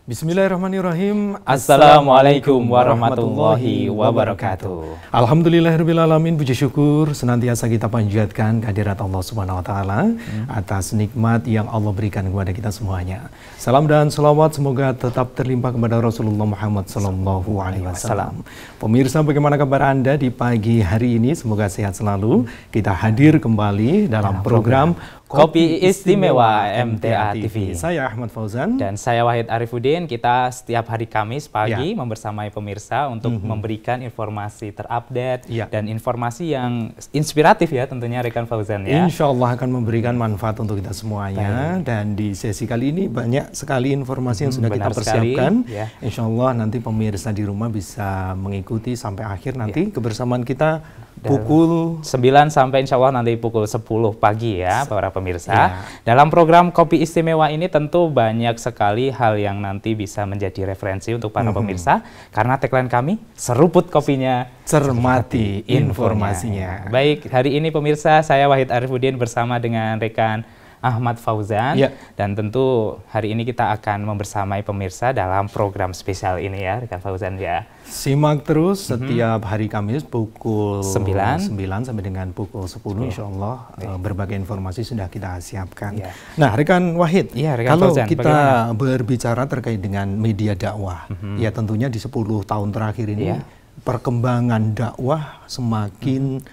Bismillahirrahmanirrahim. Assalamualaikum warahmatullahi wabarakatuh. Alhamdulillahirrahmanirrahim. Puji syukur senantiasa kita panjatkan kehadirat Allah Subhanahu wa Ta'ala atas nikmat yang Allah berikan kepada kita semuanya. Salam dan salawat semoga tetap terlimpah kepada Rasulullah Muhammad Sallallahu Alaihi Wasallam. Pemirsa, bagaimana kabar Anda di pagi hari ini? Semoga sehat selalu. Kita hadir kembali dalam program Kopi Istimewa MTA TV. Saya Ahmad Fauzan dan saya Wahid Arifuddin. Kita setiap hari Kamis pagi membersamai pemirsa untuk memberikan informasi terupdate dan informasi yang inspiratif ya tentunya rekan Fauzan ya. Insya Allah akan memberikan manfaat untuk kita semuanya. Dan di sesi kali ini banyak sekali informasi yang sudah kita persiapkan. Insya Allah nanti pemirsa di rumah bisa mengikuti sampai akhir nanti kebersamaan kita pukul 9 sampai insya Allah nanti pukul 10 pagi ya para pemirsa. Dalam program Kopi Istimewa ini tentu banyak sekali hal yang nanti bisa menjadi referensi untuk para pemirsa. Karena tagline kami, seruput kopinya, cermati informasinya. Baik, hari ini pemirsa saya Wahid Arifuddin bersama dengan rekan Ahmad Fauzan. Dan tentu hari ini kita akan membersamai pemirsa dalam program spesial ini ya rekan Fauzan ya. Simak terus setiap hari Kamis pukul 9 sampai dengan pukul 10 insya Allah berbagai informasi sudah kita siapkan. Nah rekan Wahid, rekan kalau Fauzan, kita berbicara terkait dengan media dakwah, ya tentunya di 10 tahun terakhir ini perkembangan dakwah semakin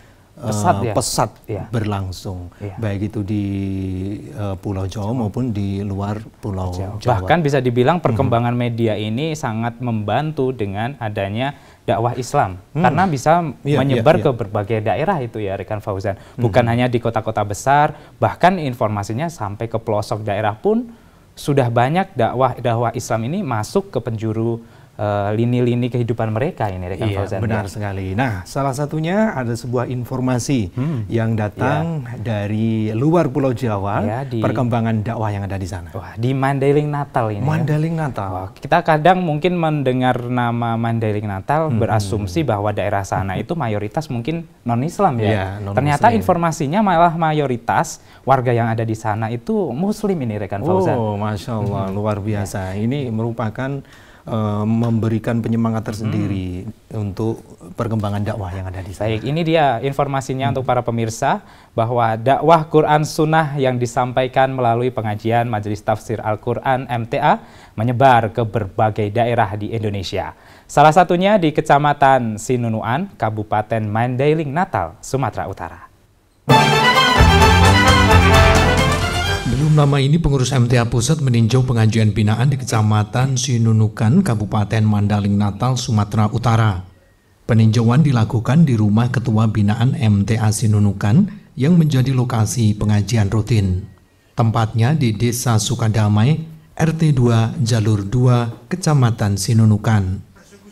pesat berlangsung, baik itu di Pulau Jawa maupun di luar Pulau Jawa. Bahkan bisa dibilang perkembangan media ini sangat membantu dengan adanya dakwah Islam, karena bisa menyebar ke berbagai daerah itu ya rekan Fauzan. Bukan hanya di kota-kota besar, bahkan informasinya sampai ke pelosok daerah pun sudah banyak dakwah Islam ini masuk ke penjuru lini-lini kehidupan mereka ini rekan Fauzan. Benar sekali. Nah, salah satunya ada sebuah informasi yang datang dari luar Pulau Jawa, perkembangan dakwah yang ada di sana. Wah, di Mandailing Natal ini. Mandailing Natal. Wah, kita kadang mungkin mendengar nama Mandailing Natal berasumsi bahwa daerah sana itu mayoritas mungkin non-Islam ya. Ternyata informasinya malah mayoritas warga yang ada di sana itu Muslim ini rekan Fauzan. Oh, Masya Allah, luar biasa. Ini merupakan memberikan penyemangat tersendiri untuk perkembangan dakwah yang ada di sana. Baik, ini dia informasinya untuk para pemirsa bahwa dakwah Quran Sunnah yang disampaikan melalui pengajian Majelis Tafsir Al-Quran MTA menyebar ke berbagai daerah di Indonesia. Salah satunya di Kecamatan Sinunuan, Kabupaten Mandailing Natal, Sumatera Utara. Belum lama ini pengurus MTA Pusat meninjau pengajian binaan di Kecamatan Sinunukan, Kabupaten Mandailing Natal, Sumatera Utara. Peninjauan dilakukan di rumah Ketua Binaan MTA Sinunukan yang menjadi lokasi pengajian rutin. Tempatnya di Desa Sukadamai, RT 2, Jalur 2, Kecamatan Sinunukan.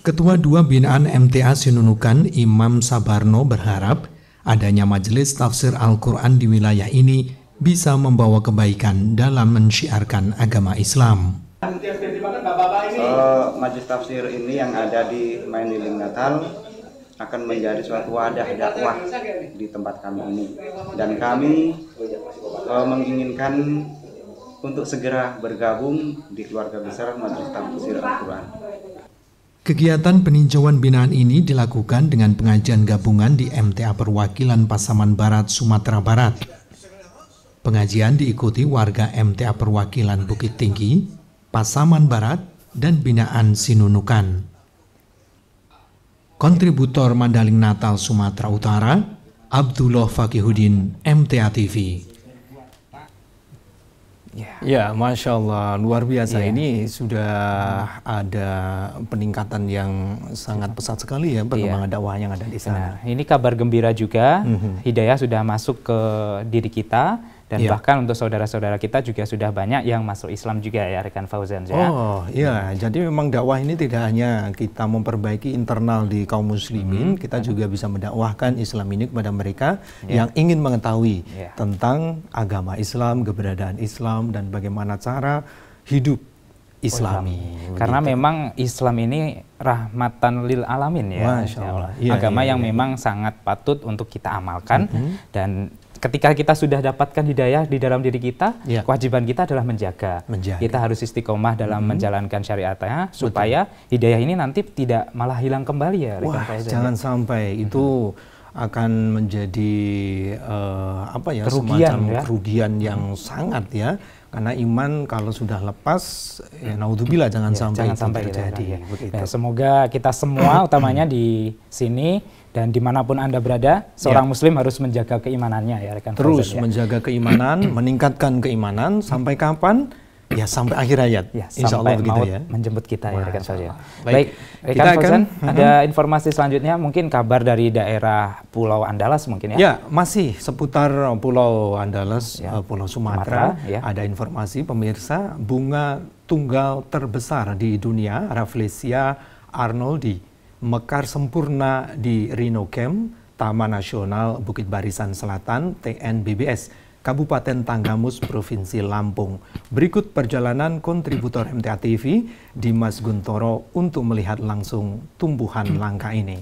Ketua 2 Binaan MTA Sinunukan, Imam Sabarno berharap adanya majelis tafsir Al-Quran di wilayah ini bisa membawa kebaikan dalam mensyiarkan agama Islam. Majelis tafsir ini yang ada di Mandailing Natal akan menjadi suatu wadah dakwah di tempat kami ini, dan kami menginginkan untuk segera bergabung di keluarga besar Majelis Tafsir Al-Quran. Kegiatan peninjauan binaan ini dilakukan dengan pengajian gabungan di MTA Perwakilan Pasaman Barat, Sumatera Barat. Pengajian diikuti warga MTA Perwakilan Bukit Tinggi, Pasaman Barat, dan Binaan Sinunukan. Kontributor Mandailing Natal, Sumatera Utara, Abdullah Fakihuddin, MTA TV. Ya, Masya Allah, luar biasa. Ini sudah ada peningkatan yang sangat pesat sekali ya perkembangan dakwah yang ada di sana. Nah, ini kabar gembira juga, hidayah sudah masuk ke diri kita. Dan bahkan untuk saudara-saudara kita juga sudah banyak yang masuk Islam juga ya rekan Fauzan ya. Oh iya, jadi memang dakwah ini tidak hanya kita memperbaiki internal di kaum muslimin, kita juga bisa mendakwahkan Islam ini kepada mereka yang ingin mengetahui tentang agama Islam, keberadaan Islam, dan bagaimana cara hidup Islami. Karena memang Islam ini rahmatan lil alamin ya. Masya Allah. Agama yang memang sangat patut untuk kita amalkan dan ketika kita sudah dapatkan hidayah di dalam diri kita, kewajiban kita adalah menjaga. Kita harus istiqomah dalam menjalankan syariatnya supaya hidayah ini nanti tidak malah hilang kembali ya. Wah, jangan sampai itu akan menjadi semacam kerugian yang sangat ya. Karena iman kalau sudah lepas, naudzubillah jangan sampai terjadi. Semoga kita semua utamanya di sini dan dimanapun Anda berada, seorang Muslim harus menjaga keimanannya ya rekan Terus menjaga keimanan, meningkatkan keimanan sampai kapan? Ya sampai akhir hayat. Insya Allah begitu ya. Menjemput kita ya rekan Fauzan. Baik, rekan Fauzan, ada informasi selanjutnya mungkin kabar dari daerah Pulau Andalas mungkin ya? Ya, masih seputar Pulau Andalas, Pulau Sumatera. Ada informasi pemirsa, bunga tunggal terbesar di dunia, Rafflesia arnoldii, mekar sempurna di Rhino Camp, Taman Nasional Bukit Barisan Selatan, TNBBS, Kabupaten Tanggamus, Provinsi Lampung. Berikut perjalanan kontributor MTA TV, Dimas Guntoro, untuk melihat langsung tumbuhan langka ini.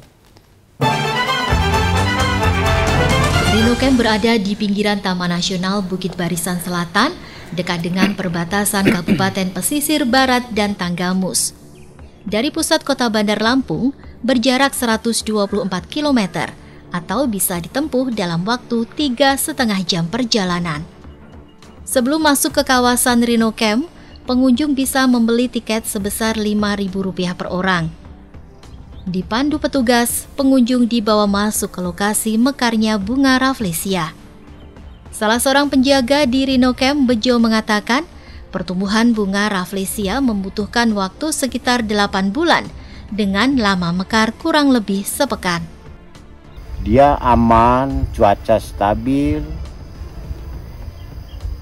Rhino Camp berada di pinggiran Taman Nasional Bukit Barisan Selatan, dekat dengan perbatasan Kabupaten Pesisir Barat dan Tanggamus. Dari pusat kota Bandar Lampung, berjarak 124 km, atau bisa ditempuh dalam waktu 3,5 jam perjalanan. Sebelum masuk ke kawasan Rhino Camp, pengunjung bisa membeli tiket sebesar Rp5.000 per orang. Dipandu petugas, pengunjung dibawa masuk ke lokasi mekarnya bunga Rafflesia. Salah seorang penjaga di Rhino Camp, Bejo, mengatakan pertumbuhan bunga Rafflesia membutuhkan waktu sekitar 8 bulan dengan lama mekar kurang lebih sepekan. Dia aman, cuaca stabil,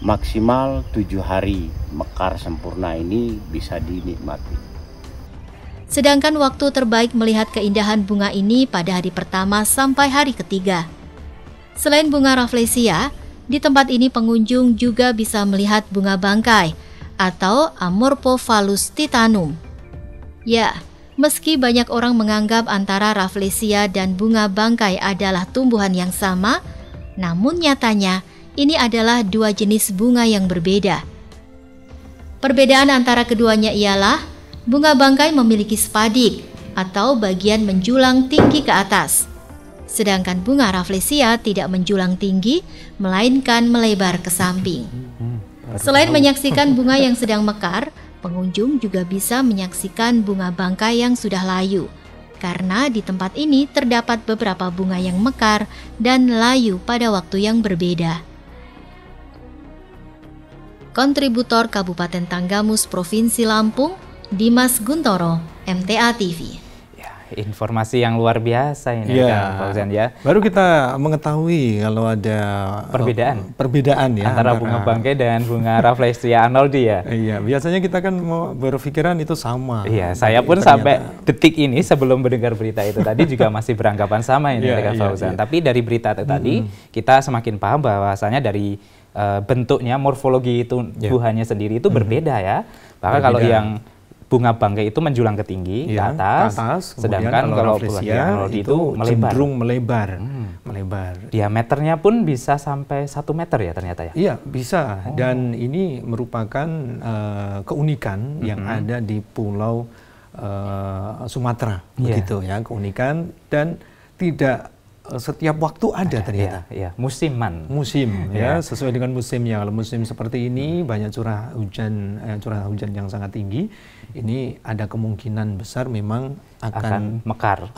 maksimal 7 hari mekar sempurna ini bisa dinikmati. Sedangkan waktu terbaik melihat keindahan bunga ini pada hari pertama sampai hari ketiga. Selain bunga Rafflesia, di tempat ini pengunjung juga bisa melihat bunga bangkai atau Amorphophallus titanum. Ya, meski banyak orang menganggap antara Rafflesia dan bunga bangkai adalah tumbuhan yang sama, namun nyatanya ini adalah dua jenis bunga yang berbeda. Perbedaan antara keduanya ialah bunga bangkai memiliki spadik atau bagian menjulang tinggi ke atas, sedangkan bunga Rafflesia tidak menjulang tinggi, melainkan melebar ke samping. Selain menyaksikan bunga yang sedang mekar, pengunjung juga bisa menyaksikan bunga bangkai yang sudah layu, karena di tempat ini terdapat beberapa bunga yang mekar dan layu pada waktu yang berbeda. Kontributor Kabupaten Tanggamus, Provinsi Lampung, Dimas Guntoro, MTA TV. Informasi yang luar biasa ini kan Fauzan ya. Baru kita mengetahui kalau ada perbedaan ya antara bunga bangkai dan bunga Rafflesia arnoldii ya. Iya, biasanya kita kan mau berpikiran itu sama. Iya, saya pun sampai detik ini sebelum mendengar berita itu tadi juga masih beranggapan sama ini dengan Fauzan. Tapi dari berita itu tadi kita semakin paham bahwasanya dari bentuknya, morfologi tumbuhannya sendiri itu berbeda ya. Bahkan kalau yang bunga bangkai itu menjulang ke tinggi, ke atas, sedangkan kalau Rafflesia arnoldii itu cenderung melebar. Diameternya pun bisa sampai 1 meter ya ternyata ya? Iya, bisa. Dan ini merupakan keunikan yang ada di Pulau Sumatera, begitu ya, keunikan, dan tidak setiap waktu ada ternyata. Musim ya, sesuai dengan musimnya. Kalau musim seperti ini banyak curah hujan yang sangat tinggi, ini ada kemungkinan besar memang akan mekar.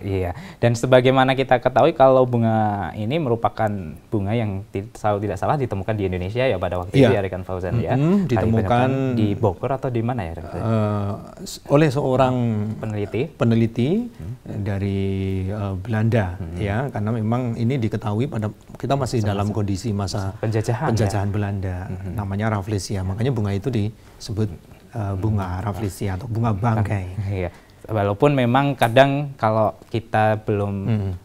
Iya. Dan sebagaimana kita ketahui kalau bunga ini merupakan bunga yang tidak salah ditemukan di Indonesia ya pada waktu itu ya rekan Fauzan ya. Ditemukan di Bogor atau di mana ya? Oleh seorang peneliti dari Belanda ya, karena memang ini diketahui kita masih dalam kondisi masa penjajahan Belanda. Namanya Rafflesia. Makanya bunga itu disebut bunga Rafflesia atau bunga bangkai. Iya. Walaupun memang kadang kalau kita belum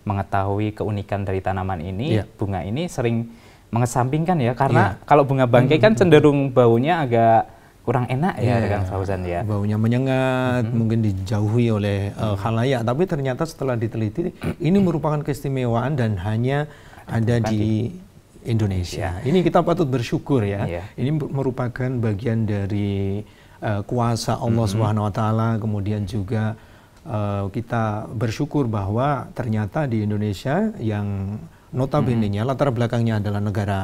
mengetahui keunikan dari tanaman ini, bunga ini sering mengesampingkan ya, karena kalau bunga bangkai kan cenderung baunya agak kurang enak ya rekan Fauzan ya. Baunya menyengat, mungkin dijauhi oleh khalayak, tapi ternyata setelah diteliti ini merupakan keistimewaan dan hanya ada di Indonesia. Ini kita patut bersyukur ya. Iya. Ini merupakan bagian dari kuasa Allah Subhanahu wa taala, kemudian juga kita bersyukur bahwa ternyata di Indonesia yang notabene-nya latar belakangnya adalah negara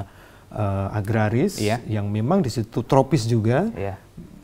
agraris, yang memang di situ tropis juga,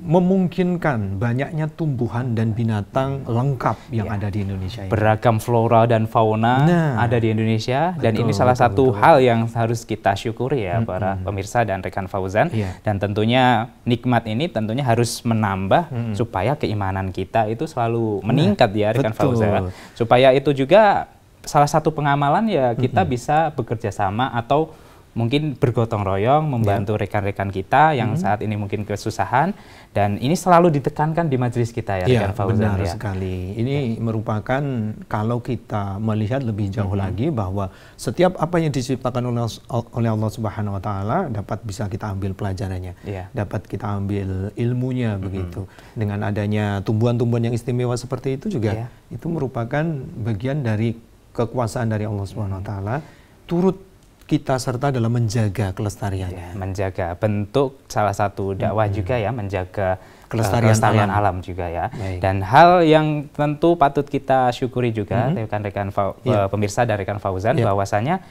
memungkinkan banyaknya tumbuhan dan binatang lengkap yang ada di Indonesia ini. Beragam flora dan fauna ada di Indonesia, dan ini salah satu hal yang harus kita syukuri ya para pemirsa dan rekan Fauzan. Dan tentunya nikmat ini tentunya harus menambah supaya keimanan kita itu selalu meningkat ya rekan Fauzan. Supaya itu juga salah satu pengamalan ya kita bisa bekerja sama atau mungkin bergotong royong membantu rekan-rekan kita yang saat ini mungkin kesusahan, dan ini selalu ditekankan di majelis kita ya rekan Fauzan. Benar sekali. Ini merupakan kalau kita melihat lebih jauh lagi bahwa setiap apa yang diciptakan oleh Allah Subhanahu wa taala dapat bisa kita ambil pelajarannya. Dapat kita ambil ilmunya begitu. Dengan adanya tumbuhan-tumbuhan yang istimewa seperti itu juga itu merupakan bagian dari kekuasaan dari Allah Subhanahu wa taala, turut kita serta dalam menjaga kelestariannya. Menjaga bentuk salah satu dakwah juga ya, menjaga kelestarian alam juga ya. Dan hal yang tentu patut kita syukuri juga rekan-rekan pemirsa dan rekan Fauzan, bahwasanya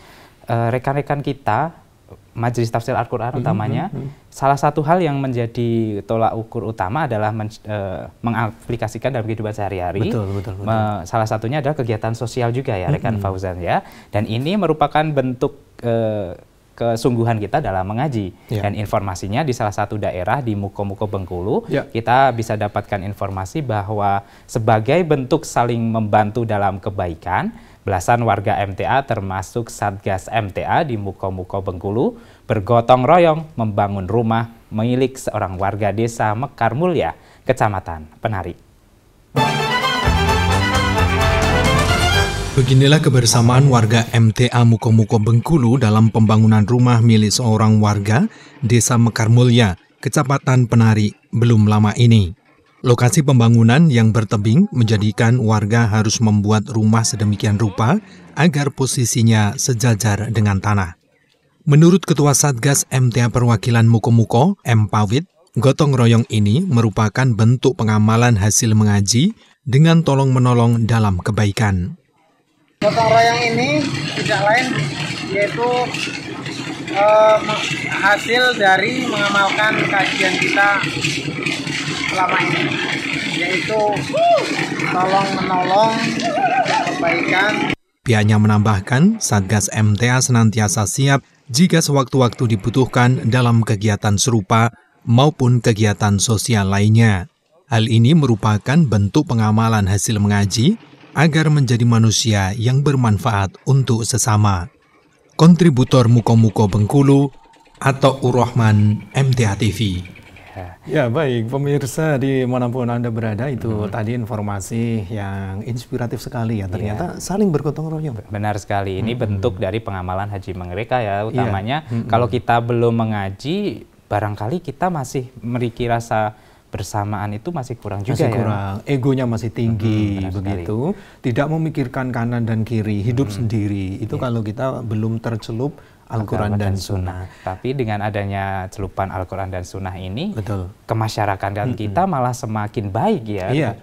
rekan-rekan kita Majelis Tafsir Al-Quran utamanya, salah satu hal yang menjadi tolak ukur utama adalah mengaplikasikan dalam kehidupan sehari-hari. Betul. Salah satunya adalah kegiatan sosial juga ya rekan Fauzan ya. Dan ini merupakan bentuk kesungguhan kita dalam mengaji. Dan informasinya di salah satu daerah di Muko-Muko Bengkulu, kita bisa dapatkan informasi bahwa sebagai bentuk saling membantu dalam kebaikan, belasan warga MTA termasuk Satgas MTA di Muko-Muko Bengkulu bergotong royong membangun rumah milik seorang warga desa Mekar Mulya, Kecamatan Penari. Beginilah kebersamaan warga MTA Muko-Muko Bengkulu dalam pembangunan rumah milik seorang warga desa Mekar Mulya, Kecamatan Penari belum lama ini. Lokasi pembangunan yang bertebing menjadikan warga harus membuat rumah sedemikian rupa agar posisinya sejajar dengan tanah. Menurut Ketua Satgas MTA Perwakilan Muko-Muko, M. Pawit, gotong royong ini merupakan bentuk pengamalan hasil mengaji dengan tolong-menolong dalam kebaikan. Gotong royong ini tidak lain yaitu hasil dari mengamalkan kajian kita selama ini, yaitu tolong-menolong kebaikan. Pihaknya menambahkan, Satgas MTA senantiasa siap jika sewaktu-waktu dibutuhkan dalam kegiatan serupa maupun kegiatan sosial lainnya. Hal ini merupakan bentuk pengamalan hasil mengaji agar menjadi manusia yang bermanfaat untuk sesama. Kontributor Muko-Muko Bengkulu, atau Urrahman, MTA TV. Ya baik, pemirsa dimanapun Anda berada, itu tadi informasi yang inspiratif sekali ya, ternyata saling bergotong royong. Benar sekali, ini bentuk dari pengamalan haji mereka ya, utamanya kalau kita belum mengaji, barangkali kita masih memiliki rasa bersamaan itu masih kurang juga ya. Kurang, egonya masih tinggi begitu, tidak memikirkan kanan dan kiri, hidup sendiri. Itu kalau kita belum tercelup Al-Quran dan Sunnah. Tapi dengan adanya celupan Al-Quran dan Sunnah ini, kemasyarakatan kita malah semakin baik ya.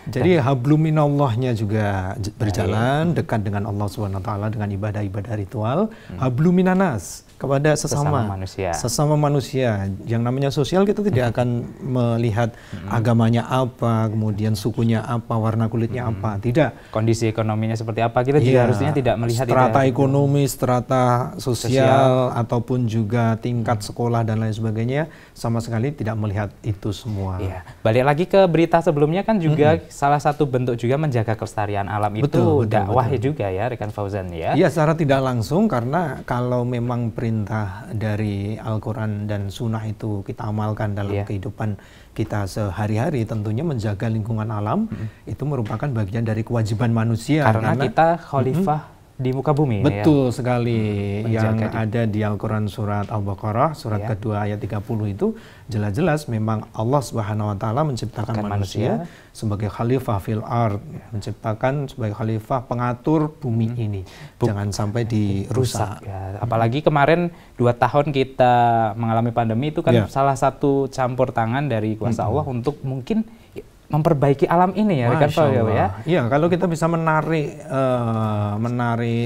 Jadi hablum minallahnya juga berjalan dekat dengan Allah SWT dengan ibadah-ibadah ritual. Hablum minanas kepada sesama manusia. Yang namanya sosial, kita tidak akan melihat agamanya apa, kemudian sukunya apa, warna kulitnya apa, tidak. Kondisi ekonominya seperti apa, kita juga harusnya tidak melihat strata ekonomi, strata sosial, ataupun juga tingkat sekolah dan lain sebagainya, sama sekali tidak melihat itu semua. Balik lagi ke berita sebelumnya kan juga salah satu bentuk juga menjaga kelestarian alam itu dakwah juga ya rekan Fauzan ya. Iya, secara tidak langsung, karena kalau memang perintah dari Al-Quran dan Sunnah itu kita amalkan dalam kehidupan kita sehari-hari, tentunya menjaga lingkungan alam itu merupakan bagian dari kewajiban manusia. Karena kita khalifah di muka bumi. Betul sekali. Yang Menjaga ada di Al-Quran surat Al-Baqarah surat kedua ayat 30 itu jelas-jelas memang Allah Subhanahu wa taala menciptakan manusia sebagai khalifah fil ard, menciptakan sebagai khalifah pengatur bumi ini. Jangan sampai dirusak. Ya, apalagi kemarin 2 tahun kita mengalami pandemi itu kan salah satu campur tangan dari kuasa Allah untuk mungkin memperbaiki alam ini ya, rekan Pak ya. Iya, kalau kita bisa menarik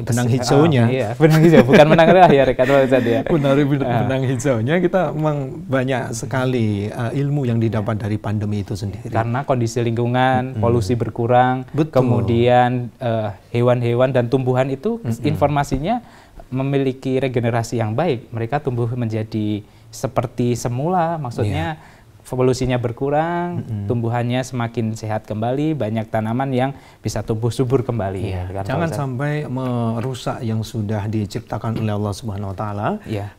benang hijaunya. Iya, benang hijau bukan benang merah ya, rekan Pak ya. Menarik benang hijaunya, kita memang banyak sekali ilmu yang didapat dari pandemi itu sendiri. Karena kondisi lingkungan, polusi berkurang, kemudian hewan-hewan dan tumbuhan itu informasinya memiliki regenerasi yang baik. Mereka tumbuh menjadi seperti semula, maksudnya polusinya berkurang, tumbuhannya semakin sehat kembali, banyak tanaman yang bisa tumbuh subur kembali. Jangan sampai merusak yang sudah diciptakan oleh Allah Subhanahu wa taala.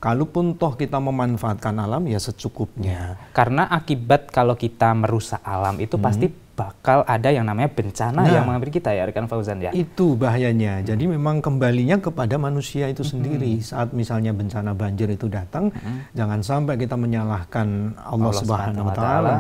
Kalaupun toh kita memanfaatkan alam ya secukupnya. Karena akibat kalau kita merusak alam itu pasti bakal ada yang namanya bencana yang menghampiri kita ya, rekan Fauzan ya. Itu bahayanya. Jadi memang kembalinya kepada manusia itu sendiri. Saat misalnya bencana banjir itu datang, jangan sampai kita menyalahkan Allah Subhanahu wa taala.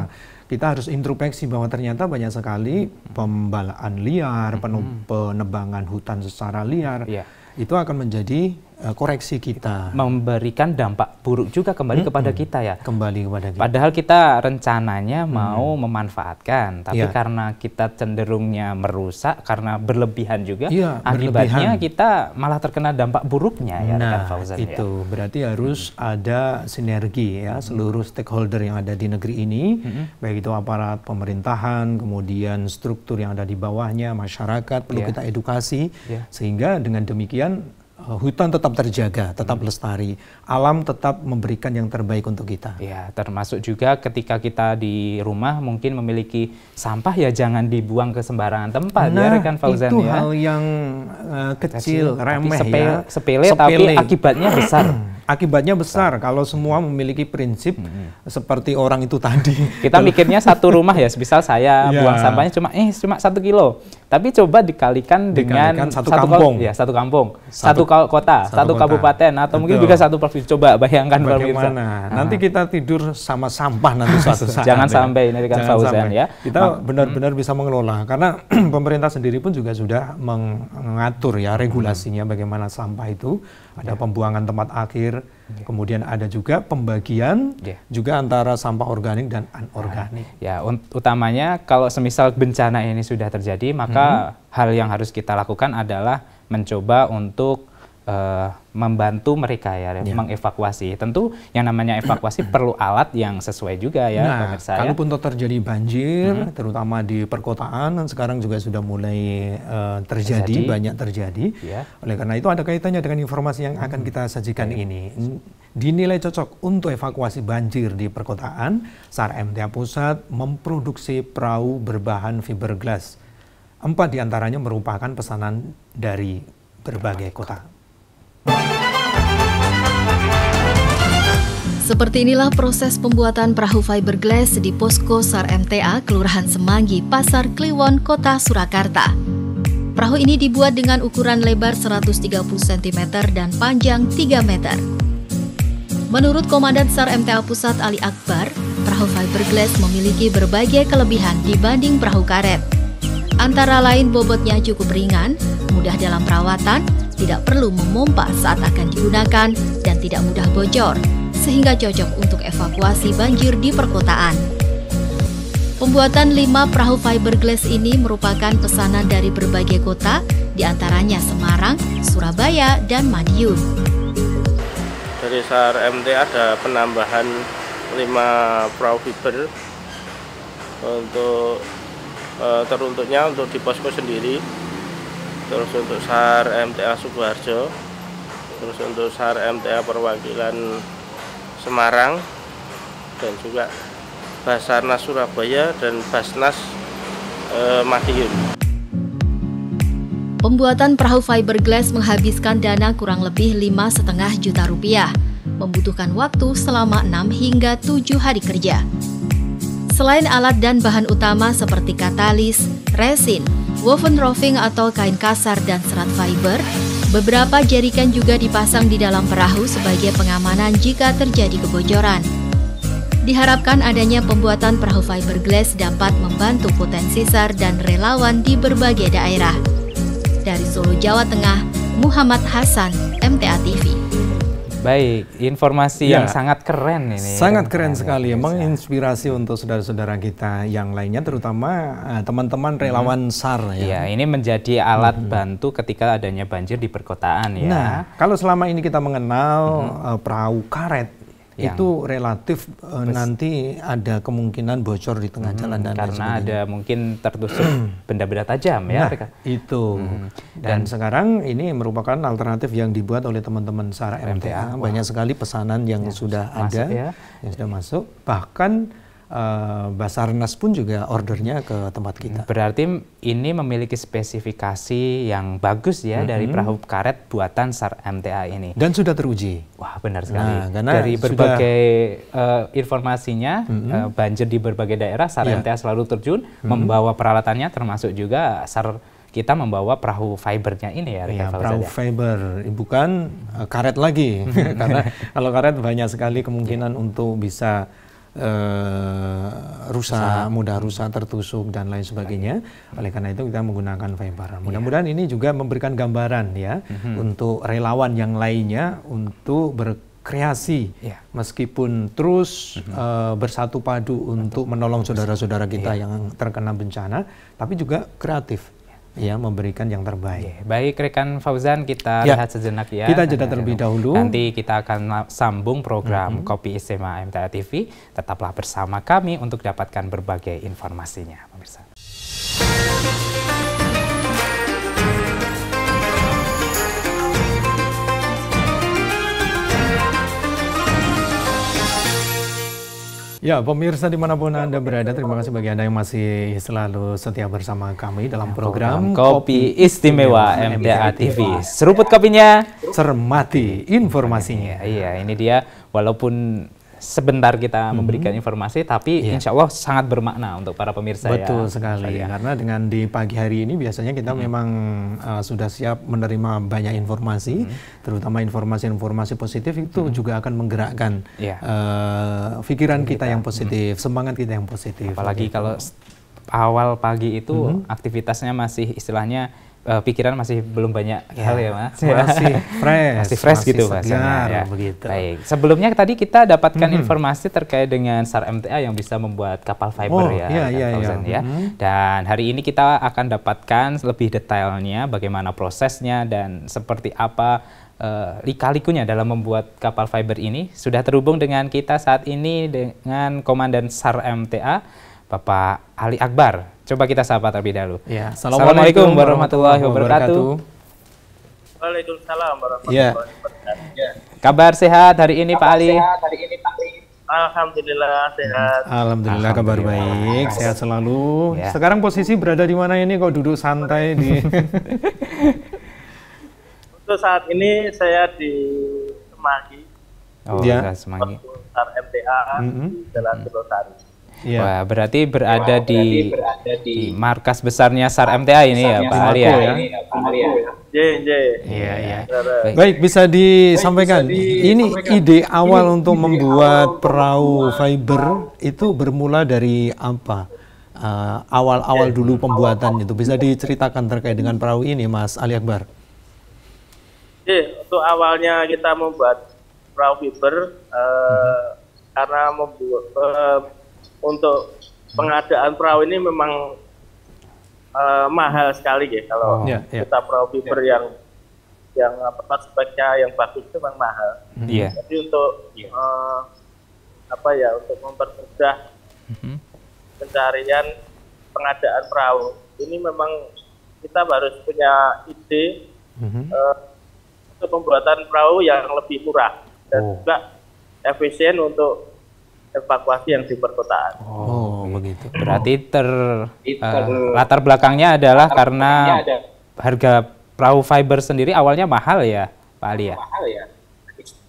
Kita harus introspeksi bahwa ternyata banyak sekali pembalaan liar, penebangan hutan secara liar. Itu akan menjadi koreksi kita. Memberikan dampak buruk juga kembali kepada kita ya. Kembali kepada kita. Padahal kita rencananya mau memanfaatkan, tapi karena kita cenderungnya merusak, karena berlebihan juga, akibatnya kita malah terkena dampak buruknya ya, rekan Fauzan. Itu berarti harus ada sinergi ya, seluruh stakeholder yang ada di negeri ini, baik itu aparat pemerintahan, kemudian struktur yang ada di bawahnya, masyarakat, perlu kita edukasi, sehingga dengan demikian hutan tetap terjaga, tetap lestari, alam tetap memberikan yang terbaik untuk kita. Ya, termasuk juga ketika kita di rumah mungkin memiliki sampah ya jangan dibuang ke sembarangan tempat ya, rekan Fauzan itu ya. Hal yang kecil, remeh sepele, tapi akibatnya besar. Akibatnya besar kalau semua memiliki prinsip seperti orang itu tadi. Kita mikirnya satu rumah ya, misal saya buang sampahnya cuma 1 kilo. Tapi coba dikalikan dengan satu kampung. Satu kampung, satu kota, satu kabupaten, atau mungkin juga satu provinsi. Coba bayangkan bagaimana. Nanti kita tidur sama sampah nanti suatu saat. Jangan sampai ini kan Fauzan ya. Kita benar-benar bisa mengelola, karena pemerintah sendiri pun juga sudah mengatur ya regulasinya bagaimana sampah itu. Ada pembuangan tempat akhir, kemudian ada juga pembagian juga antara sampah organik dan anorganik. Ya, utamanya kalau semisal bencana ini sudah terjadi, maka hal yang harus kita lakukan adalah mencoba untuk membantu mereka ya, mengevakuasi. Tentu yang namanya evakuasi perlu alat yang sesuai juga ya, pemirsa. Kalaupun terjadi banjir, terutama di perkotaan, sekarang juga sudah mulai banyak terjadi. Oleh karena itu ada kaitannya dengan informasi yang akan kita sajikan ini. Dinilai cocok untuk evakuasi banjir di perkotaan, SAR MTA Pusat memproduksi perahu berbahan fiberglass. 4 diantaranya merupakan pesanan dari berbagai kota. Seperti inilah proses pembuatan perahu fiberglass di Posko SAR MTA Kelurahan Semanggi, Pasar Kliwon, Kota Surakarta. Perahu ini dibuat dengan ukuran lebar 130 cm dan panjang 3 meter. Menurut Komandan SAR MTA Pusat Ali Akbar, perahu fiberglass memiliki berbagai kelebihan dibanding perahu karet. Antara lain bobotnya cukup ringan, mudah dalam perawatan, tidak perlu memompa saat akan digunakan, dan tidak mudah bocor, sehingga cocok untuk evakuasi banjir di perkotaan. Pembuatan 5 perahu fiberglass ini merupakan pesanan dari berbagai kota, diantaranya Semarang, Surabaya, dan Madiun. Dari SAR MTA ada penambahan 5 perahu fiber untuk teruntuknya untuk di posko sendiri, terus untuk SAR MTA Sukoharjo, terus untuk SAR MTA perwakilan Semarang, dan juga Basarnas Surabaya dan Basnas Madiun. Pembuatan perahu fiberglass menghabiskan dana kurang lebih 5,5 juta rupiah, membutuhkan waktu selama 6 hingga 7 hari kerja. Selain alat dan bahan utama seperti katalis, resin, woven roving atau kain kasar dan serat fiber, beberapa jerigen juga dipasang di dalam perahu sebagai pengamanan jika terjadi kebocoran. Diharapkan adanya pembuatan perahu fiberglass dapat membantu potensi SAR dan relawan di berbagai daerah. Dari Solo, Jawa Tengah, Muhammad Hasan, MTA TV. Baik, informasi yang sangat keren ini. Sangat keren sekali, menginspirasi untuk saudara-saudara kita yang lainnya, terutama teman-teman relawan SAR ya. Ya, ini menjadi alat bantu ketika adanya banjir di perkotaan ya. Nah, kalau selama ini kita mengenal perahu karet, itu relatif nanti ada kemungkinan bocor di tengah jalan dan karena ada mungkin tertusuk benda-benda tajam ya. Nah, itu. Dan sekarang ini merupakan alternatif yang dibuat oleh teman-teman SAR MTA. Banyak sekali pesanan yang sudah ada, yang sudah masuk. Bahkan Basarnas pun juga ordernya ke tempat kita. Berarti ini memiliki spesifikasi yang bagus ya dari perahu karet buatan SAR MTA ini. Dan sudah teruji. Wah, benar sekali. Nah, dari berbagai informasinya, banjir di berbagai daerah, SAR MTA selalu terjun, membawa peralatannya, termasuk juga SAR kita membawa perahu fibernya ini ya. Perahu fiber, bukan karet lagi. Karena kalau karet banyak sekali kemungkinan untuk bisa rusak, mudah rusak, tertusuk dan lain sebagainya. Oleh karena itu kita menggunakan fiber. Mudah-mudahan ini juga memberikan gambaran ya untuk relawan yang lainnya untuk berkreasi meskipun terus bersatu padu untuk menolong saudara-saudara kita yang terkena bencana, tapi juga kreatif. Ya, memberikan yang terbaik. Baik, rekan Fauzan, kita lihat sejenak ya. Kita jeda terlebih dahulu. Nanti kita akan sambung program Kopi Istimewa MTA TV. Tetaplah bersama kami untuk dapatkan berbagai informasinya, pemirsa. Ya, pemirsa dimanapun Anda berada, terima kasih bagi Anda yang masih selalu setia bersama kami dalam program Kopi Istimewa MTA TV. Seruput kopinya, cermati informasinya. Iya, ini dia. Walaupun sebentar kita memberikan informasi, tapi insya Allah sangat bermakna untuk para pemirsa. Betul sekali, karena dengan di pagi hari ini biasanya kita memang sudah siap menerima banyak informasi, terutama informasi-informasi positif itu juga akan menggerakkan pikiran kita yang positif, semangat kita yang positif. Apalagi kalau awal pagi itu aktivitasnya masih istilahnya pikiran masih belum banyak hal ya Mas. Masih fresh gitu bahasanya. Begitu. Baik. Sebelumnya tadi kita dapatkan informasi terkait dengan SAR MTA yang bisa membuat kapal fiber Dan hari ini kita akan dapatkan lebih detailnya bagaimana prosesnya dan seperti apa lika-likunya dalam membuat kapal fiber ini. Sudah terhubung dengan kita saat ini dengan Komandan SAR MTA, Bapak Ali Akbar. Coba kita sapa terlebih dahulu. Ya. Assalamualaikum warahmatullahi wabarakatuh. Waalaikumsalam warahmatullahi wabarakatuh. Kabar sehat hari ini Pak Ali? Alhamdulillah sehat. Alhamdulillah kabar baik, sehat selalu. Sekarang posisi berada di mana ini? Kok duduk santai di? Untuk saat ini saya di Semanggi. Semanggi. SAR MTA di Jalan Telosari. Wah, berarti berada di markas besarnya SAR MTA ini ya Pak Ali ya? Iya. Baik, bisa disampaikan. Ini ide awal untuk membuat perahu fiber itu bermula dari apa? Awal-awal dulu pembuatan itu bisa diceritakan terkait dengan perahu ini, Mas Ali Akbar. Untuk awalnya kita membuat perahu fiber karena untuk pengadaan perahu ini memang mahal sekali ya kalau kita perahu fiber yang speknya yang bagus itu memang mahal. Jadi untuk untuk mempermudah pencarian pengadaan perahu ini memang kita harus punya ide untuk pembuatan perahu yang lebih murah dan juga efisien untuk evakuasi yang di perkotaan. Begitu. Berarti latar belakangnya adalah karena harga perahu fiber sendiri awalnya mahal ya, Pak Ali ya?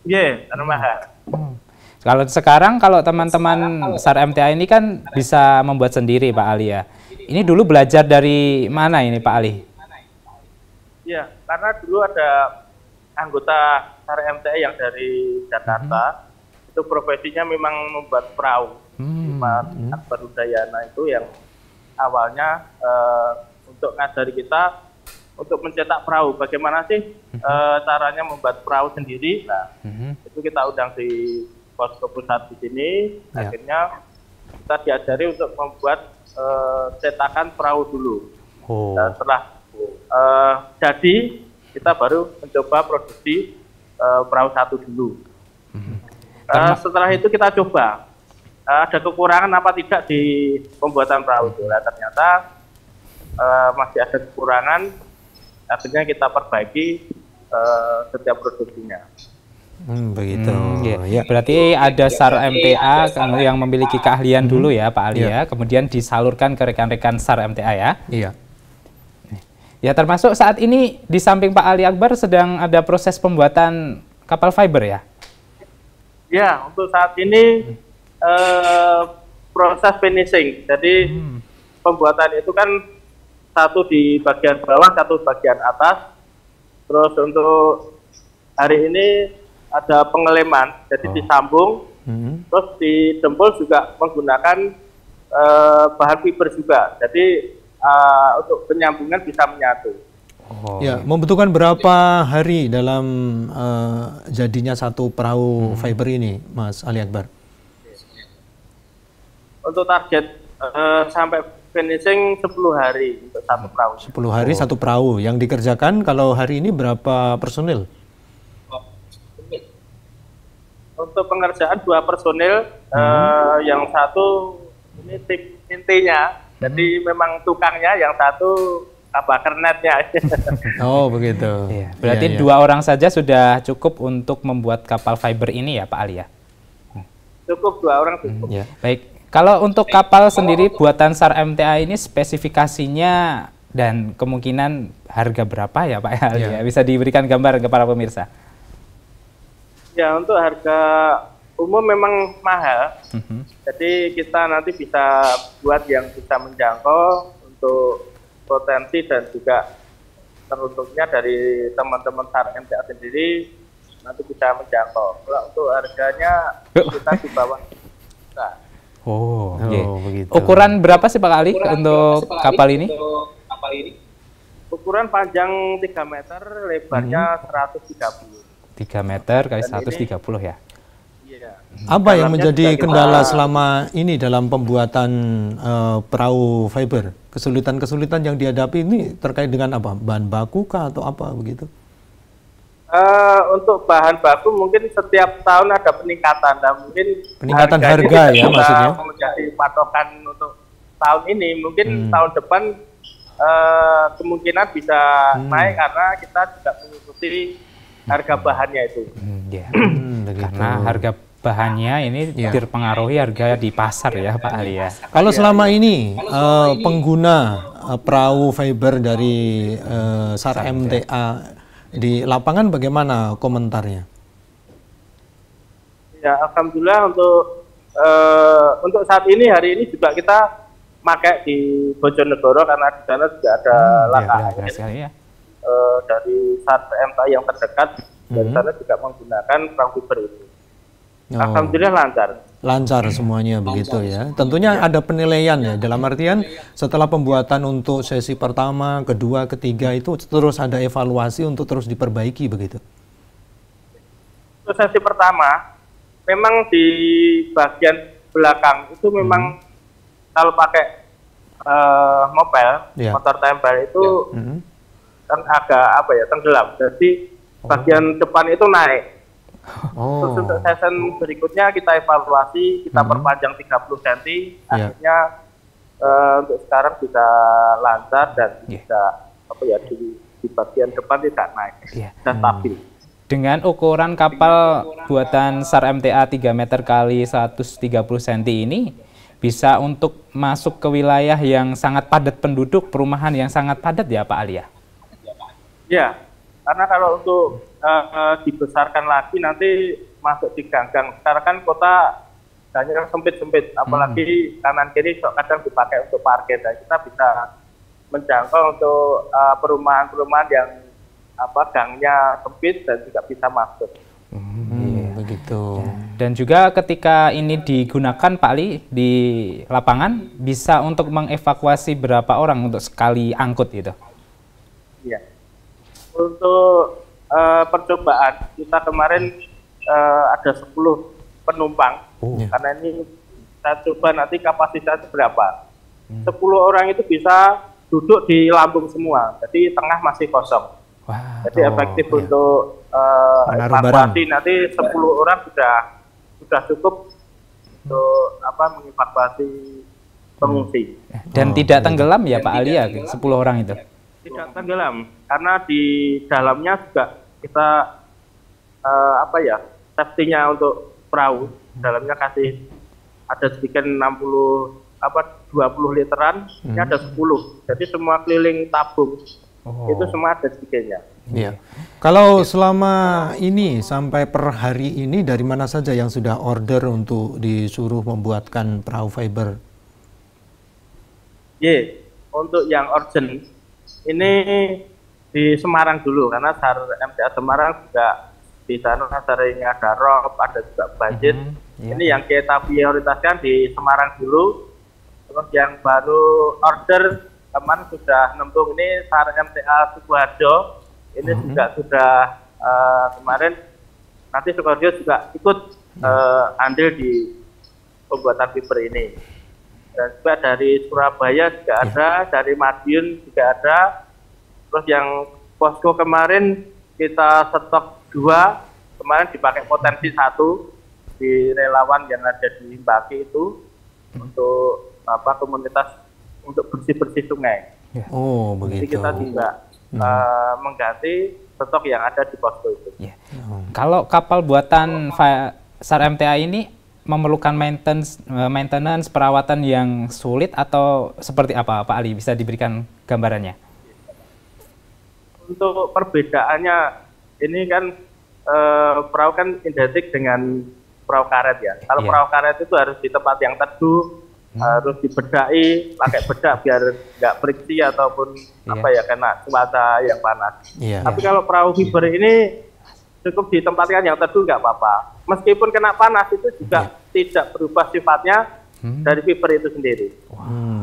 Iya, karena mahal. Kalau sekarang kalau teman-teman SAR MTA ini kan bisa membuat sendiri Pak Ali ya. Ini dulu belajar dari mana ini Pak Ali? Ya, karena dulu ada anggota SAR MTA yang dari Jakarta, itu profesinya memang membuat perahu. Mas Akbar Udayana itu yang awalnya untuk ngajari kita untuk mencetak perahu. Bagaimana sih caranya membuat perahu sendiri? Nah, itu kita undang di posko pusat di sini. Akhirnya kita diajari untuk membuat cetakan perahu dulu. Dan setelah jadi, kita baru mencoba produksi perahu satu dulu. Setelah itu kita coba ada kekurangan apa tidak di pembuatan perahu itu. Nah, ternyata masih ada kekurangan, akhirnya kita perbaiki setiap produksinya. Begitu. Ya. Berarti ada SAR MTA yang memiliki keahlian dulu ya Pak Ali ya, kemudian disalurkan ke rekan-rekan SAR MTA ya. Iya. Ya, termasuk saat ini di samping Pak Ali Akbar sedang ada proses pembuatan kapal fiber ya? Ya, untuk saat ini proses finishing. Jadi pembuatan itu kan satu di bagian bawah, satu bagian atas. Terus untuk hari ini ada pengeleman, jadi disambung. Terus di dempul juga menggunakan bahan fiber juga. Jadi untuk penyambungan bisa menyatu. Ya, membutuhkan berapa hari dalam jadinya satu perahu fiber ini, Mas Ali Akbar? Untuk target sampai finishing 10 hari untuk satu perahu. 10 hari satu perahu. Yang dikerjakan kalau hari ini berapa personil? Untuk pengerjaan 2 personil, yang satu ini tim intinya. Jadi memang tukangnya, yang satu bakar netnya. Oh begitu. Iya. Berarti 2 orang saja sudah cukup untuk membuat kapal fiber ini ya Pak Ali ya? Cukup 2 orang cukup. Ya. Baik. Kalau untuk kapal sendiri buatan SAR MTA ini spesifikasinya dan kemungkinan harga berapa ya Pak Ali ya? Bisa diberikan gambar ke para pemirsa? Ya, untuk harga umum memang mahal. Jadi kita nanti bisa buat yang bisa menjangkau untuk potensi dan juga teruntuknya dari teman-teman SAR MTA sendiri nanti bisa menjangkau. Kalau untuk harganya kita di bawah juta. Begitu. Ukuran berapa sih Pak Ali untuk kapal ini? Ukuran panjang 3 meter, lebarnya 130. 3 meter kali 130 ya? Iya. Apa yang menjadi kendala selama ini dalam pembuatan perahu fiber? Kesulitan-kesulitan yang dihadapi ini terkait dengan apa? Bahan baku kah atau apa begitu? Untuk bahan baku mungkin setiap tahun ada peningkatan. Nah, mungkin peningkatan harga ya maksudnya? Menjadi patokan untuk tahun ini. Mungkin tahun depan kemungkinan bisa naik karena kita juga mengikuti harga bahannya itu. Karena harga bahannya ini terpengaruhi harga di pasar ya Pak Ali ya. Kalau selama ini pengguna perahu fiber dari SAR MTA di lapangan bagaimana komentarnya? Ya, alhamdulillah untuk saat ini, hari ini juga kita pakai di Bojonegoro karena di sana juga ada langkah dari SAR MTA yang terdekat. Dari sana juga menggunakan perahu fiber itu. Alhamdulillah lancar. Lancar semuanya begitu ya. Tentunya ada penilaian ya, dalam artian setelah pembuatan untuk sesi pertama, kedua, ketiga itu terus ada evaluasi untuk terus diperbaiki begitu. Untuk sesi pertama, memang di bagian belakang itu memang kalau pakai motor tempel itu kan agak tenggelam. Jadi bagian depan itu naik. Terus untuk season berikutnya kita evaluasi, kita perpanjang 30 cm, akhirnya untuk sekarang bisa lancar dan bisa di bagian depan tidak naik, dan stabil. Dengan ukuran kapal buatan SAR MTA 3 meter kali 130 cm ini bisa untuk masuk ke wilayah yang sangat padat penduduk, perumahan yang sangat padat ya Pak Ali ya? Ya, karena kalau untuk dibesarkan lagi nanti masuk di gang-gang. Sekarang kan kota hanya sempit-sempit, apalagi kanan kiri kadang dipakai untuk parkir, dan kita bisa menjangkau untuk perumahan-perumahan yang gangnya sempit dan juga bisa masuk. Begitu. Dan juga ketika ini digunakan Pak Ali di lapangan bisa untuk mengevakuasi berapa orang untuk sekali angkut gitu? Iya. Untuk percobaan kita kemarin ada 10 penumpang. Karena ini kita coba nanti kapasitas berapa. 10 orang itu bisa duduk di lambung semua, jadi tengah masih kosong. Jadi efektif untuk evakuasi. Nanti 10 orang sudah cukup untuk mengevakuasi pengungsi. Dan tidak tenggelam ya Pak Ali ya, 10 orang itu? Tidak tenggelam, karena di dalamnya juga kita safety-nya untuk perahu. Dalamnya kasih ada sedikit 20 literan, ini ada 10. Jadi semua keliling tabung itu semua ada sedikitnya. Iya. Kalau selama ini sampai per hari ini dari mana saja yang sudah order untuk disuruh membuatkan perahu fiber? Untuk yang urgent ini di Semarang dulu, karena SAR MTA Semarang juga di sana sering ada rob, ada juga budget. Ini yang kita prioritaskan di Semarang dulu. Terus yang baru order kemarin sudah nembung ini SAR MTA Sukoharjo. Ini juga sudah kemarin, nanti Sukoharjo juga ikut andil di pembuatan fiber ini. Dan juga dari Surabaya juga ada, dari Madiun juga ada. Terus yang posko kemarin kita stok 2, kemarin dipakai potensi 1 di relawan yang ada di Mbaki itu untuk komunitas untuk bersih-bersih sungai. Jadi kita juga mengganti stok yang ada di posko itu. Kalau kapal buatan SAR MTA ini memerlukan maintenance perawatan yang sulit atau seperti apa Pak Ali, bisa diberikan gambarannya? Untuk perbedaannya ini kan perahu kan identik dengan perahu karet ya. Kalau perahu karet itu harus di tempat yang teduh, harus dibedai, pakai bedak biar nggak friksi ataupun kena cuaca yang panas. Tapi kalau perahu fiber ini cukup ditempatkan yang teduh nggak apa-apa. Meskipun kena panas itu juga tidak berubah sifatnya dari fiber itu sendiri.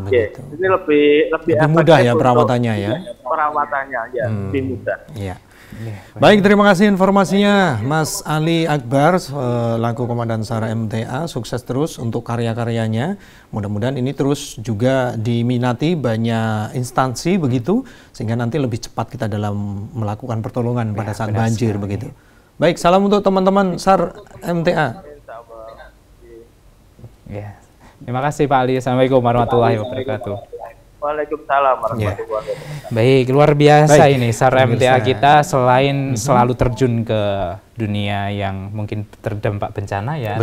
Ini lebih mudah ya perawatannya ya. Perawatannya lebih mudah. Baik, terima kasih informasinya Mas Ali Akbar selaku Komandan SAR MTA. Sukses terus untuk karya-karyanya. Mudah-mudahan ini terus juga diminati banyak instansi begitu, sehingga nanti lebih cepat kita dalam melakukan pertolongan pada saat banjir begitu. Baik, salam untuk teman-teman SAR MTA. Terima kasih Pak Ali. Assalamualaikum warahmatullahi wabarakatuh. Waalaikumsalam warahmatullahi wabarakatuh. Baik, luar biasa ini SAR MTA kita, selain selalu terjun ke dunia yang mungkin terdampak bencana ya,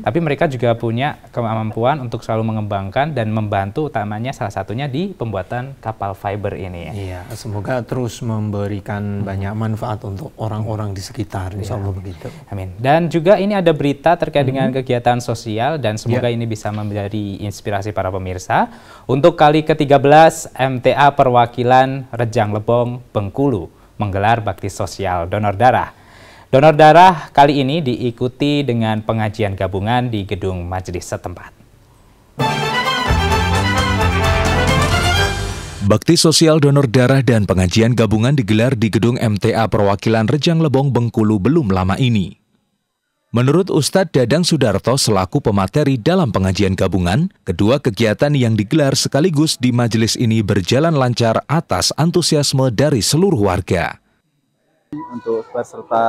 tapi mereka juga punya kemampuan untuk selalu mengembangkan dan membantu, utamanya salah satunya di pembuatan kapal fiber ini. Iya, semoga terus memberikan banyak manfaat untuk orang-orang di sekitar, insya Allah begitu. Amin. Dan juga ini ada berita terkait dengan kegiatan sosial, dan semoga ini bisa menjadi inspirasi para pemirsa. Untuk kali ke-13 MTA Perwakilan Rejang Lebong, Bengkulu menggelar bakti sosial donor darah. Donor darah kali ini diikuti dengan pengajian gabungan di gedung majelis setempat. Bakti sosial donor darah dan pengajian gabungan digelar di gedung MTA Perwakilan Rejang Lebong, Bengkulu belum lama ini. Menurut Ustadz Dadang Sudarto selaku pemateri dalam pengajian gabungan, kedua kegiatan yang digelar sekaligus di majelis ini berjalan lancar atas antusiasme dari seluruh warga. Untuk peserta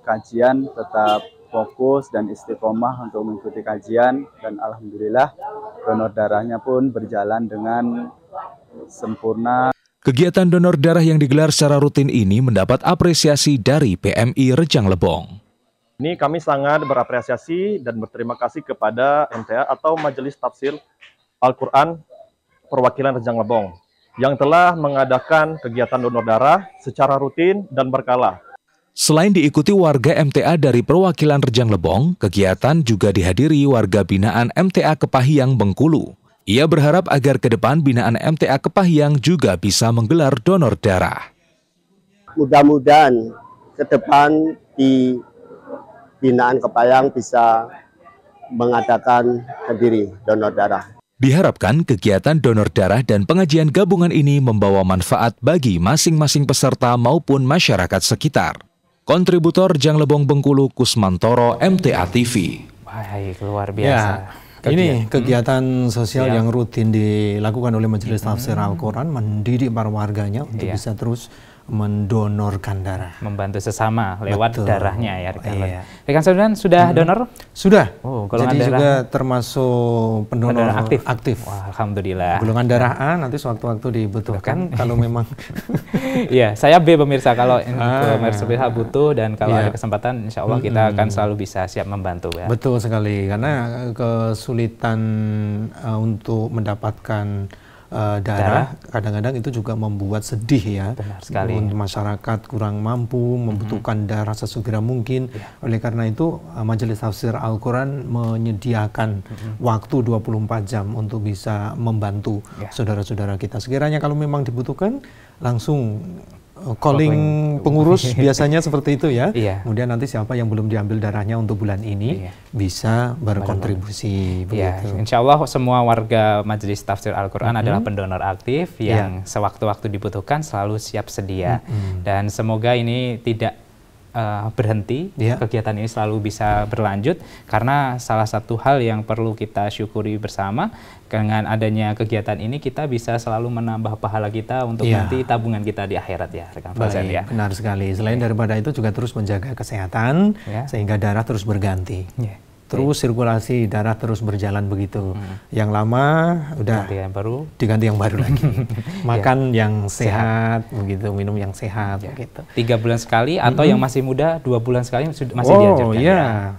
kajian tetap fokus dan istiqomah untuk mengikuti kajian, dan alhamdulillah donor darahnya pun berjalan dengan sempurna. Kegiatan donor darah yang digelar secara rutin ini mendapat apresiasi dari PMI Rejang Lebong. Ini kami sangat berapresiasi dan berterima kasih kepada MTA atau Majelis Tafsir Al-Quran Perwakilan Rejang Lebong yang telah mengadakan kegiatan donor darah secara rutin dan berkala. Selain diikuti warga MTA dari perwakilan Rejang Lebong, kegiatan juga dihadiri warga binaan MTA Kepahyang Bengkulu. Ia berharap agar ke depan binaan MTA Kepahyang juga bisa menggelar donor darah. Mudah-mudahan ke depan di binaan Kepahyang bisa mengadakan sendiri donor darah. Diharapkan kegiatan donor darah dan pengajian gabungan ini membawa manfaat bagi masing-masing peserta maupun masyarakat sekitar. Kontributor Rejang Lebong Bengkulu Kusmantoro, MTA TV. Baik, luar biasa. Ya, ini kegiatan sosial yang rutin dilakukan oleh Majelis Tafsir Al-Quran, mendidik para warganya untuk bisa terus mendonorkan darah. Membantu sesama lewat darahnya ya rekan. Rekan Saudan sudah donor? Sudah. Oh, jadi darah juga termasuk pendonor aktif. Wah, alhamdulillah. Golongan darah A nanti sewaktu-waktu dibutuhkan kalau memang. Iya, saya B pemirsa, kalau pemirsa butuh dan kalau ada kesempatan insya Allah kita akan selalu bisa siap membantu ya. Betul sekali, karena kesulitan untuk mendapatkan darah kadang-kadang itu juga membuat sedih ya. Benar sekali. Untuk masyarakat kurang mampu, membutuhkan darah sesegera mungkin. Oleh karena itu Majelis Tafsir Al-Quran menyediakan waktu 24 jam untuk bisa membantu saudara-saudara kita. Sekiranya kalau memang dibutuhkan langsung calling pengurus biasanya seperti itu ya. Kemudian nanti siapa yang belum diambil darahnya untuk bulan ini bisa berkontribusi. Insya Allah semua warga Majelis Tafsir Al-Quran adalah pendonor aktif yang sewaktu-waktu dibutuhkan selalu siap sedia. Dan semoga ini tidak berhenti, kegiatan ini selalu bisa berlanjut, karena salah satu hal yang perlu kita syukuri bersama, dengan adanya kegiatan ini kita bisa selalu menambah pahala kita untuk nanti tabungan kita di akhirat ya rekan Fauzan ya. Benar sekali. Selain daripada itu juga terus menjaga kesehatan sehingga darah terus berganti. Terus sirkulasi darah terus berjalan begitu. Yang lama udah diganti yang baru lagi. Makan yang sehat begitu, minum yang sehat begitu. 3 bulan sekali atau yang masih muda 2 bulan sekali masih dianjurkan. Ya.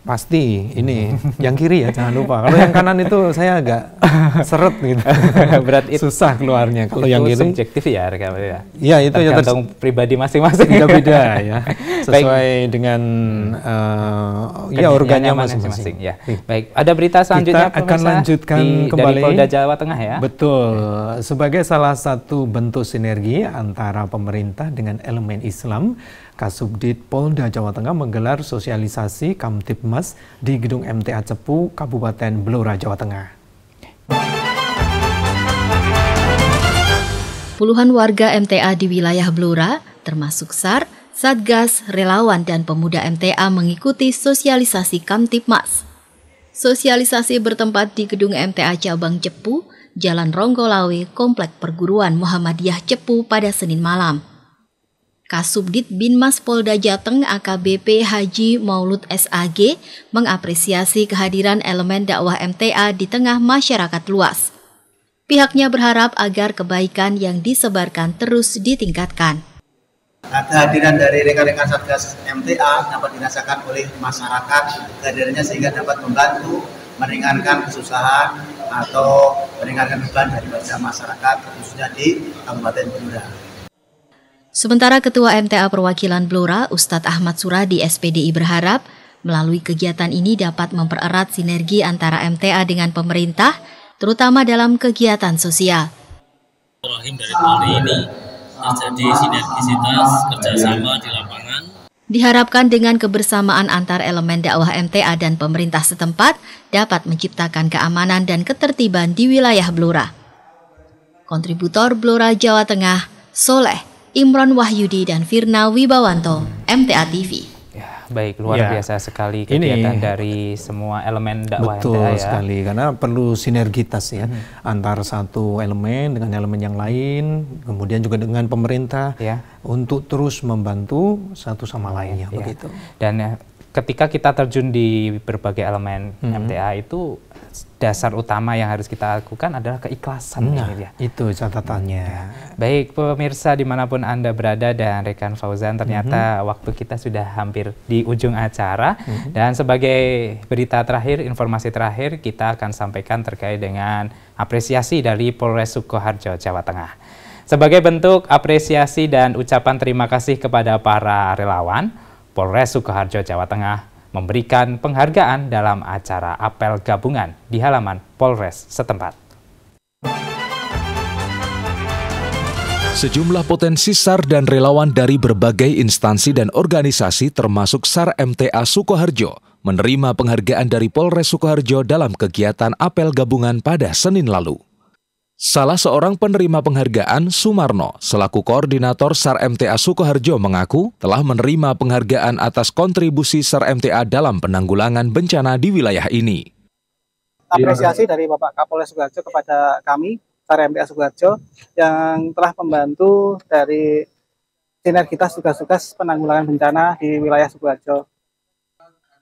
Pasti ini yang kiri ya, jangan lupa. Kalau yang kanan itu saya agak seret gitu. Berat itu susah keluarnya. Kalau yang kiri subjektif ya, ya itu ya tergantung pribadi masing-masing. Beda-beda ya. Sesuai dengan ya organnya masing-masing. Ya. Baik, ada berita selanjutnya kita akan lanjutkan kembali dari Polda Jawa Tengah ya. Betul. Sebagai salah satu bentuk sinergi antara pemerintah dengan elemen Islam, Kasubdit Polda Jawa Tengah menggelar sosialisasi Kamtibmas di Gedung MTA Cepu, Kabupaten Blora, Jawa Tengah. Puluhan warga MTA di wilayah Blora, termasuk SAR, Satgas, relawan, dan pemuda MTA mengikuti sosialisasi Kamtibmas. Sosialisasi bertempat di Gedung MTA Cabang Cepu, Jalan Ronggolawe, Komplek Perguruan Muhammadiyah Cepu pada Senin malam. Kasubdit Binmas Polda Jateng AKBP Haji Maulud SAG mengapresiasi kehadiran elemen dakwah MTA di tengah masyarakat luas. Pihaknya berharap agar kebaikan yang disebarkan terus ditingkatkan. Kehadiran dari rekan-rekan Satgas MTA dapat dirasakan oleh masyarakat, kehadirannya sehingga dapat membantu meringankan kesusahan atau meringankan beban dari warga masyarakat, khususnya di Kabupaten Blora. Sementara Ketua MTA Perwakilan Blora, Ustadz Ahmad Suradi SPDI berharap melalui kegiatan ini dapat mempererat sinergi antara MTA dengan pemerintah, terutama dalam kegiatan sosial. Dari tahun ini terjadi sinergisitas kerjasama di lapangan. Diharapkan dengan kebersamaan antar elemen dakwah MTA dan pemerintah setempat dapat menciptakan keamanan dan ketertiban di wilayah Blora. Kontributor Blora Jawa Tengah, Soleh, Imron Wahyudi, dan Firna Wibawanto, MTA TV. Ya, baik, luar biasa sekali kegiatan dari semua elemen dakwah betul MTA ya. Sekali, karena perlu sinergitas ya antar satu elemen dengan elemen yang lain, kemudian juga dengan pemerintah untuk terus membantu satu sama lainnya begitu. Dan ketika kita terjun di berbagai elemen MTA itu dasar utama yang harus kita lakukan adalah keikhlasan. Itu catatannya. Baik pemirsa dimanapun Anda berada dan rekan Fauzan, ternyata waktu kita sudah hampir di ujung acara. Dan sebagai berita terakhir, informasi terakhir, kita akan sampaikan terkait dengan apresiasi dari Polres Sukoharjo, Jawa Tengah. Sebagai bentuk apresiasi dan ucapan terima kasih kepada para relawan, Polres Sukoharjo, Jawa Tengah memberikan penghargaan dalam acara apel gabungan di halaman Polres setempat. Sejumlah potensi SAR dan relawan dari berbagai instansi dan organisasi termasuk SAR MTA Sukoharjo menerima penghargaan dari Polres Sukoharjo dalam kegiatan apel gabungan pada Senin lalu. Salah seorang penerima penghargaan, Sumarno, selaku koordinator SAR MTA Sukoharjo mengaku telah menerima penghargaan atas kontribusi SAR MTA dalam penanggulangan bencana di wilayah ini. Apresiasi dari Bapak Kapolres Sukoharjo kepada kami, SAR MTA Sukoharjo, yang telah membantu dari sinergitas tugas-tugas penanggulangan bencana di wilayah Sukoharjo.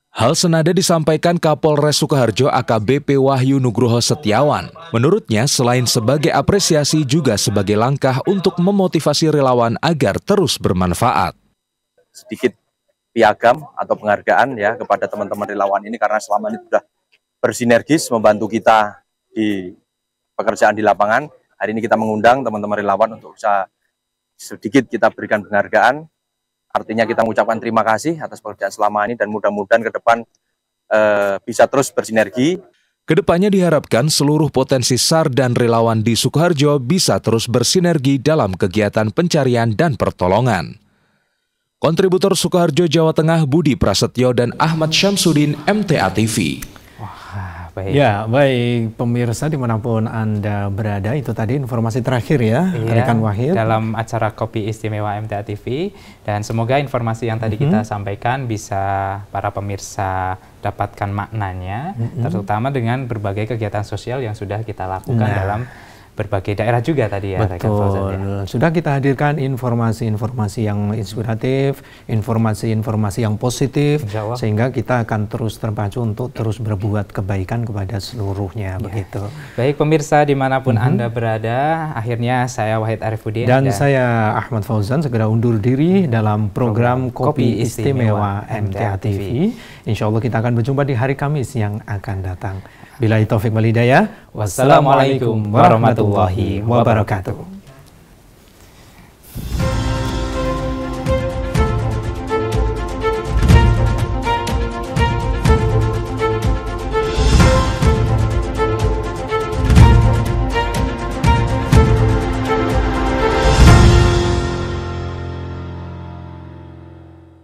Hal senada disampaikan Kapolres Sukoharjo AKBP Wahyu Nugroho Setiawan. Menurutnya, selain sebagai apresiasi juga sebagai langkah untuk memotivasi relawan agar terus bermanfaat. Sedikit piagam atau penghargaan ya kepada teman-teman relawan ini karena selama ini sudah bersinergis membantu kita di pekerjaan di lapangan. Hari ini kita mengundang teman-teman relawan untuk bisa sedikit kita berikan penghargaan. Artinya kita mengucapkan terima kasih atas pekerjaan selama ini dan mudah-mudahan ke depan bisa terus bersinergi. Kedepannya diharapkan seluruh potensi SAR dan relawan di Sukoharjo bisa terus bersinergi dalam kegiatan pencarian dan pertolongan. Kontributor Sukoharjo, Jawa Tengah, Budi Prasetyo dan Ahmad Syamsuddin, MTA TV. Baik. Ya, baik pemirsa dimanapun Anda berada, itu tadi informasi terakhir ya, Rekan Wahid. Dalam acara Kopi Istimewa MTA TV, dan semoga informasi yang tadi kita sampaikan bisa para pemirsa dapatkan maknanya, terutama dengan berbagai kegiatan sosial yang sudah kita lakukan dalam berbagai daerah juga tadi ya. Betul. Sudah kita hadirkan informasi-informasi yang inspiratif, informasi-informasi yang positif, sehingga kita akan terus terpacu untuk terus berbuat kebaikan kepada seluruhnya. Begitu. Baik pemirsa dimanapun Anda berada, akhirnya saya Wahid Arifuddin dan saya Ahmad Fauzan segera undur diri dalam program Kopi Istimewa MTA TV. Insya Allah kita akan berjumpa di hari Kamis yang akan datang. Billahi taufik wal hidayah. Wassalamualaikum warahmatullahi wabarakatuh.